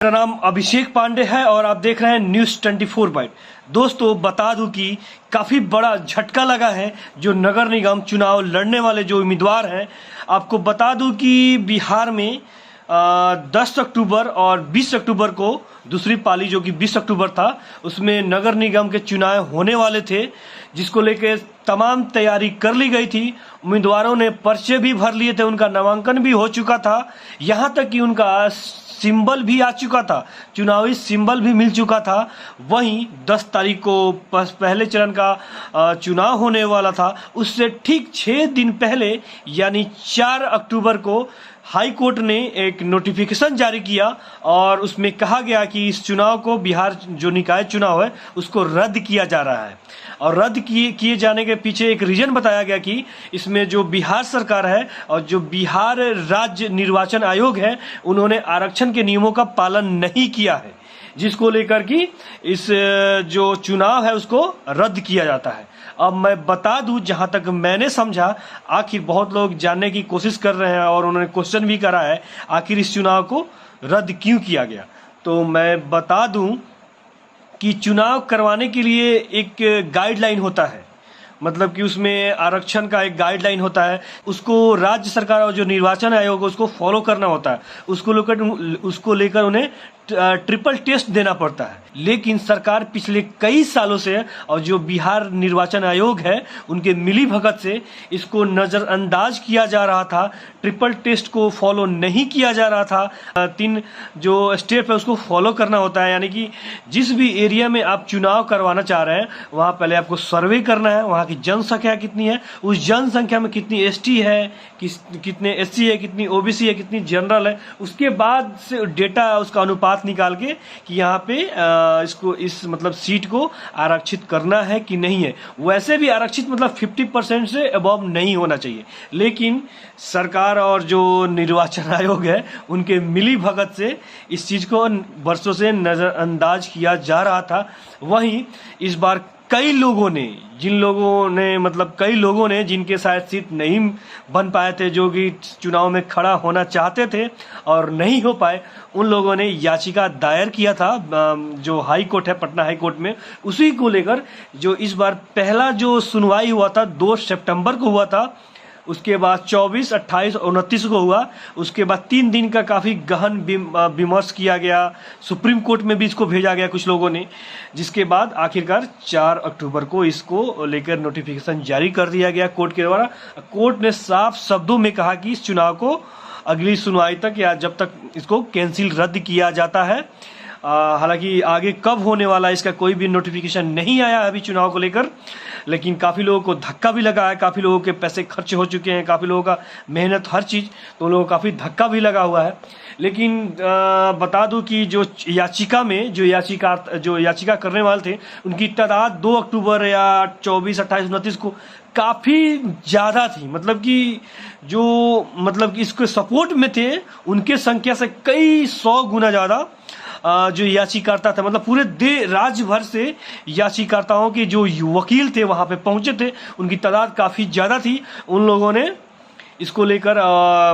मेरा नाम अभिषेक पांडे है और आप देख रहे हैं न्यूज़ 24 बाइट। दोस्तों बता दूं कि काफ़ी बड़ा झटका लगा है जो नगर निगम चुनाव लड़ने वाले जो उम्मीदवार हैं। आपको बता दूं कि बिहार में 10 अक्टूबर और 20 अक्टूबर को दूसरी पाली जो कि 20 अक्टूबर था उसमें नगर निगम के चुनाव होने वाले थे, जिसको लेकर तमाम तैयारी कर ली गई थी। उम्मीदवारों ने पर्चे भी भर लिए थे, उनका नामांकन भी हो चुका था, यहाँ तक कि उनका सिंबल भी आ चुका था, चुनावी सिंबल भी मिल चुका था। वहीं 10 तारीख को पहले चरण का चुनाव होने वाला था, उससे ठीक 6 दिन पहले यानी 4 अक्टूबर को हाई कोर्ट ने एक नोटिफिकेशन जारी किया और उसमें कहा गया कि इस चुनाव को, बिहार जो निकाय चुनाव है उसको रद्द किया जा रहा है। और रद्द किए जाने के पीछे एक रीजन बताया गया कि इसमें जो बिहार सरकार है और जो बिहार राज्य निर्वाचन आयोग है उन्होंने आरक्षण के नियमों का पालन नहीं किया है, जिसको लेकर कि इस जो चुनाव है उसको रद्द किया जाता है। अब मैं बता दूं, जहां तक मैंने समझा, आखिर बहुत लोग जानने की कोशिश कर रहे हैं और उन्होंने क्वेश्चन भी करा है आखिर इस चुनाव को रद्द क्यों किया गया। तो मैं बता दूं कि चुनाव करवाने के लिए एक गाइडलाइन होता है, मतलब कि उसमें आरक्षण का एक गाइडलाइन होता है, उसको राज्य सरकार और जो निर्वाचन आयोग उसको फॉलो करना होता है। उसको लेकर उन्हें ट्रिपल टेस्ट देना पड़ता है। लेकिन सरकार पिछले कई सालों से और जो बिहार निर्वाचन आयोग है उनके मिली भगत से इसको नजरअंदाज किया जा रहा था, ट्रिपल टेस्ट को फॉलो नहीं किया जा रहा था। 3 जो स्टेप है उसको फॉलो करना होता है, यानी कि जिस भी एरिया में आप चुनाव करवाना चाह रहे हैं वहां पहले आपको सर्वे करना है, वहां की जनसंख्या कितनी है, उस जनसंख्या में कितनी एसटी है, कितने एससी है, कितनी ओबीसी है, कितनी जनरल है, उसके बाद से डेटा उसका अनुपात निकाल के कि यहाँ पे इसको इस मतलब सीट को आरक्षित करना है कि नहीं है। वैसे भी आरक्षित मतलब 50% से अबव नहीं होना चाहिए, लेकिन सरकार और जो निर्वाचन आयोग है उनके मिली भगत से इस चीज को वर्षों से नजरअंदाज किया जा रहा था। वहीं इस बार कई लोगों ने जिनके शायद सीट नहीं बन पाए थे, जो कि चुनाव में खड़ा होना चाहते थे और नहीं हो पाए, उन लोगों ने याचिका दायर किया था जो हाई कोर्ट है, पटना हाई कोर्ट में। उसी को लेकर जो इस बार पहला जो सुनवाई हुआ था 2 सितंबर को हुआ था, उसके बाद 24, 28 और 29 को हुआ। उसके बाद 3 दिन का काफ़ी गहन विमर्श किया गया, सुप्रीम कोर्ट में भी इसको भेजा गया कुछ लोगों ने, जिसके बाद आखिरकार 4 अक्टूबर को इसको लेकर नोटिफिकेशन जारी कर दिया गया कोर्ट के द्वारा। कोर्ट ने साफ शब्दों में कहा कि इस चुनाव को अगली सुनवाई तक या जब तक इसको कैंसिल रद्द किया जाता है। हालांकि आगे कब होने वाला है इसका कोई भी नोटिफिकेशन नहीं आया अभी चुनाव को लेकर, लेकिन काफ़ी लोगों को धक्का भी लगा है, काफ़ी लोगों के पैसे खर्च हो चुके हैं, काफ़ी लोगों का मेहनत हर चीज़, तो लोगों को काफ़ी धक्का भी लगा हुआ है। लेकिन बता दूं कि जो याचिका में जो याचिका करने वाले थे उनकी तादाद 2 अक्टूबर या 24, 28, 29 को काफ़ी ज़्यादा थी, मतलब कि इसके सपोर्ट में थे उनके संख्या से कई 100 गुना ज़्यादा जो याचिकाकर्ता थे, मतलब पूरे राज्य भर से याचिकाकर्ताओं के जो वकील थे वहां पे पहुंचे थे, उनकी तादाद काफ़ी ज़्यादा थी। उन लोगों ने इसको लेकर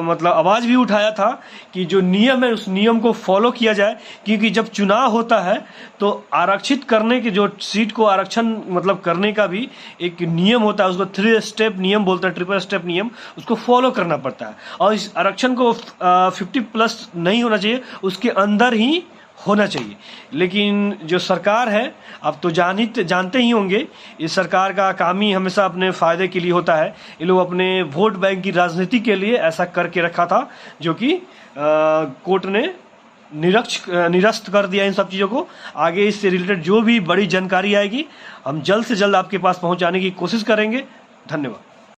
मतलब आवाज़ भी उठाया था कि जो नियम है उस नियम को फॉलो किया जाए, क्योंकि जब चुनाव होता है तो आरक्षित करने के जो सीट को आरक्षण मतलब करने का भी एक नियम होता है, उसको 3 स्टेप नियम बोलते हैं, ट्रिपल स्टेप नियम, उसको फॉलो करना पड़ता है। और इस आरक्षण को 50+ नहीं होना चाहिए, उसके अंदर ही होना चाहिए। लेकिन जो सरकार है, अब तो जानते ही होंगे, इस सरकार का काम ही हमेशा अपने फायदे के लिए होता है। ये लोग अपने वोट बैंक की राजनीति के लिए ऐसा करके रखा था, जो कि कोर्ट ने निरस्त कर दिया इन सब चीज़ों को। आगे इससे रिलेटेड जो भी बड़ी जानकारी आएगी हम जल्द से जल्द आपके पास पहुंचाने की कोशिश करेंगे। धन्यवाद।